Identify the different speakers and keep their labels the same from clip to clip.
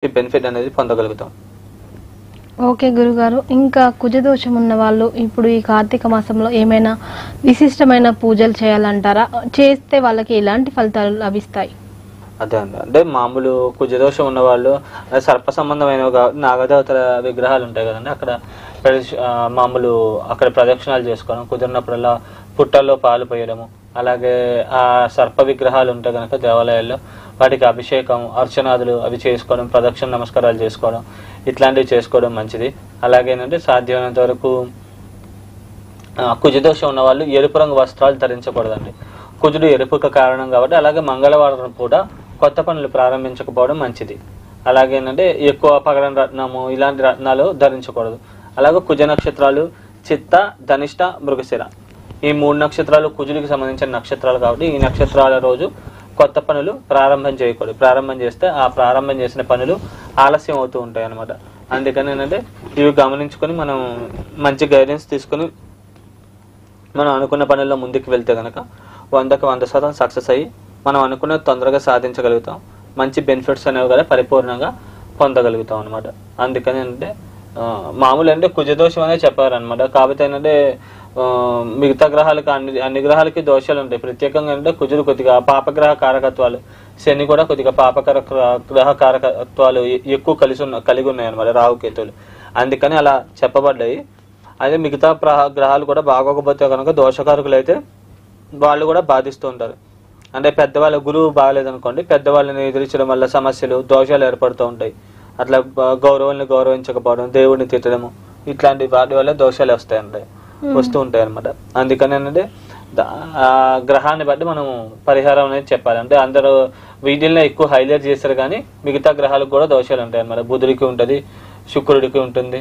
Speaker 1: Benefit అనేది పొందగలుగుతాం.
Speaker 2: Okay గురుగారు, ఇంకా కుజదోషం ఉన్న వాళ్ళు ఇప్పుడు ఈ కార్తీక మాసంలో ఏమైనా విశిష్టమైన పూజలు చేయాలంటారా? చేస్తే వాళ్ళకి ఎలాంటి ఫలితాలు లభిస్తాయి?
Speaker 1: అదే అండి, అంటే మామూలు కుజదోషం ఉన్న వాళ్ళు సర్ప సంబంధమైన నాగదేవతల విగ్రహాలు ఉంటాయి కదండి, అక్కడ మామూలు అక్కడ ప్రదక్షిణాలు చేసుకోవడం, కుదిరినప్పుడల్లా పుట్టల్లో పాలు పోయడము, అలాగే ఆ సర్ప విగ్రహాలు ఉంటాయి కనుక దేవాలయాల్లో వాటికి అభిషేకం అర్చనాదులు అవి చేసుకోవడం, ప్రదక్షిణ నమస్కారాలు చేసుకోవడం, ఇట్లాంటివి చేసుకోవడం మంచిది. అలాగేనంటే సాధ్యమైనంత వరకు కుజదోషం ఉన్న వాళ్ళు ఎరుపు రంగు వస్త్రాలు ధరించకూడదండి. కుజుడు ఎరుపుకు కారణం కాబట్టి. అలాగే మంగళవారం కూడా కొత్త పనులు ప్రారంభించకపోవడం మంచిది. అలాగేనంటే ఎక్కువ పగడం రత్నము ఇలాంటి రత్నాలు ధరించకూడదు. అలాగే కుజ నక్షత్రాలు చిత్త, ధనిష్ట, మృగశిర ఈ 3 నక్షత్రాలు కుజుడికి సంబంధించిన నక్షత్రాలు కాబట్టి ఈ నక్షత్రాల రోజు కొత్త పనులు ప్రారంభం చేయకూడదు. ప్రారంభం చేస్తే ఆ ప్రారంభం చేసిన పనులు ఆలస్యం అవుతూ ఉంటాయి అన్నమాట. అందుకని ఏంటంటే ఇవి గమనించుకొని మనం మంచి గైడెన్స్ తీసుకొని మనం అనుకున్న పనుల్లో ముందుకు వెళ్తే కనుక 100కి 100% సక్సెస్ అయ్యి మనం అనుకున్నది తొందరగా సాధించగలుగుతాం. మంచి బెనిఫిట్స్ అనేవి కూడా పరిపూర్ణంగా పొందగలుగుతాం అనమాట. అందుకని ఏంటంటే మామూలు అంటే కుజదోషం అనేది చెప్పారనమాట. కాకపోతే ఏంటంటే మిగతా గ్రహాలకు అన్ని గ్రహాలకి దోషాలు ఉంటాయి. ప్రత్యేకంగా అంటే కుజుడు కొద్దిగా పాపగ్రహ కారకత్వాలు, శని కూడా కొద్దిగా గ్రహ కారకత్వాలు ఎక్కువ కలిగి ఉన్నాయి అనమాట, రాహుకేతువులు. అందుకని అలా చెప్పబడ్డాయి. అదే మిగతా గ్రహాలు కూడా బాగోకపోతే కనుక దోషకారకులు అయితే వాళ్ళు కూడా బాధిస్తూ ఉంటారు. అంటే పెద్దవాళ్ళ గురువు బాగలేదనుకోండి, పెద్దవాళ్ళని ఎదిరించడం వల్ల సమస్యలు దోషాలు ఏర్పడుతూ ఉంటాయి. అట్లా గౌరవాన్ని గౌరవించకపోవడం, దేవుడిని తిట్టడము ఇట్లాంటి వాటి వల్ల దోషాలు వస్తూ ఉంటాయి అనమాట. అందుకని ఏంటంటే ఆ గ్రహాన్ని బట్టి మనం పరిహారం అనేది చెప్పాలి. అంటే అందరూ వీటిల్లో ఎక్కువ హైలైట్ చేస్తారు కానీ మిగతా గ్రహాలకు కూడా దోషాలు ఉంటాయి అనమాట. బుధుడికి ఉంటుంది, శుక్రుడికి ఉంటుంది,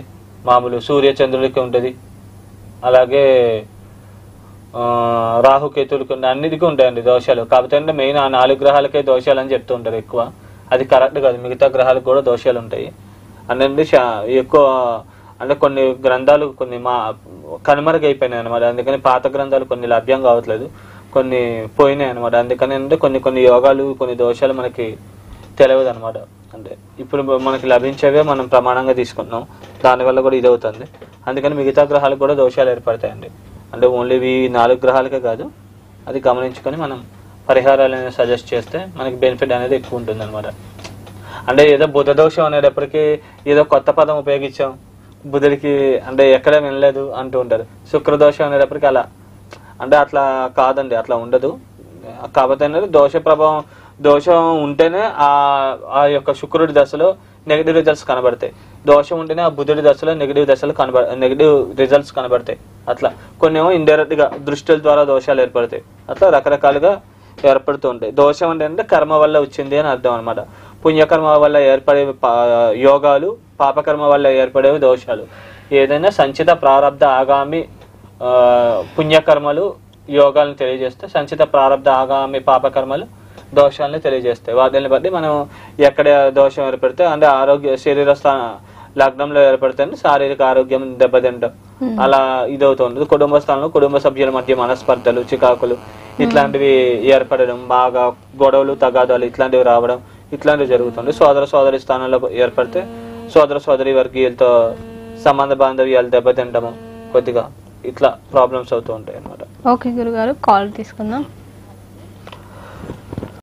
Speaker 1: మామూలు సూర్య చంద్రుడికి ఉంటుంది, అలాగే రాహుకేతుడికి అన్నిటికీ ఉంటాయండి దోషాలు. కాకపోతే అంటే మెయిన్ ఆ 4 గ్రహాలకే దోషాలు అని చెప్తూ ఉంటారు ఎక్కువ. అది కరెక్ట్ కాదు, మిగతా గ్రహాలకు కూడా దోషాలు ఉంటాయి. అంటే ఎక్కువ అంటే కొన్ని గ్రంథాలు కొన్ని కనుమరుగైపోయినాయి అనమాట. అందుకని పాత గ్రంథాలు కొన్ని లభ్యం కావట్లేదు, కొన్ని పోయినాయి అనమాట. అందుకని అంటే కొన్ని యోగాలు కొన్ని దోషాలు మనకి తెలియదు అనమాట. అంటే ఇప్పుడు మనకి లభించేవే మనం ప్రమాణంగా తీసుకుంటున్నాం, దానివల్ల కూడా ఇది అవుతుంది. అందుకని మిగతా గ్రహాలకు కూడా దోషాలు ఏర్పడతాయండి. అంటే ఓన్లీ ఈ 4 గ్రహాలకే కాదు, అది గమనించుకొని మనం పరిహారాలు అనేది సజెస్ట్ చేస్తే మనకి బెనిఫిట్ అనేది ఎక్కువ ఉంటుంది అనమాట. అంటే ఏదో బుధ దోషం అనేటప్పటికీ ఏదో కొత్త పదం ఉపయోగించాం, బుధుడికి అంటే ఎక్కడ వినలేదు అంటూ ఉంటారు. శుక్రదోషం అనేటప్పటికి అలా అంటే అట్లా కాదండి, అట్లా ఉండదు. కాకపోతే అనేది దోషం ఉంటేనే ఆ యొక్క శుక్రుడి దశలో నెగిటివ్ రిజల్ట్స్ కనబడతాయి. దోషం ఉంటేనే ఆ బుధుడి దశలో నెగిటివ్ రిజల్ట్స్ కనబడతాయి. అట్లా కొన్ని ఏమో ఇండైరెక్ట్ గా దృష్టిల ద్వారా దోషాలు ఏర్పడతాయి. అట్లా రకరకాలుగా ఏర్పడుతూ ఉంటాయి. దోషం అంటే కర్మ వల్ల వచ్చింది అని అర్థం అనమాట. పుణ్యకర్మ వల్ల ఏర్పడే యోగాలు, పాపకర్మ వల్ల ఏర్పడేవి దోషాలు. ఏదైనా సంచిత ప్రారబ్ధ ఆగామి పుణ్యకర్మలు యోగాలను తెలియజేస్తే, సంచిత ప్రారబ్ధ ఆగామి పాపకర్మలు దోషాలను తెలియజేస్తాయి. వాటిని బట్టి మనం ఎక్కడ దోషం ఏర్పడితే అంటే ఆరోగ్య శరీర లగ్నంలో ఏర్పడితే శారీరక ఆరోగ్యం దెబ్బతింటాం, అలా ఇదవుతుంది. కుటుంబ స్థానంలో కుటుంబ సభ్యుల మధ్య మనస్పర్ధలు, చికాకులు ఇట్లాంటివి ఏర్పడడం, బాగా గొడవలు తగాదాలు ఇట్లాంటివి రావడం ఇట్లాంటివి జరుగుతుంది. సోదరి స్థానంలో ఏర్పడితే సోదరి వర్గీయులతో సంబంధ బాంధవ్యాలు దెబ్బతింటము కొద్దిగా ఇట్లా ప్రాబ్లమ్స్ అవుతూ ఉంటాయి అన్నమాట.
Speaker 2: ఓకే గురుగారు, కాల్ తీసుకుందాం.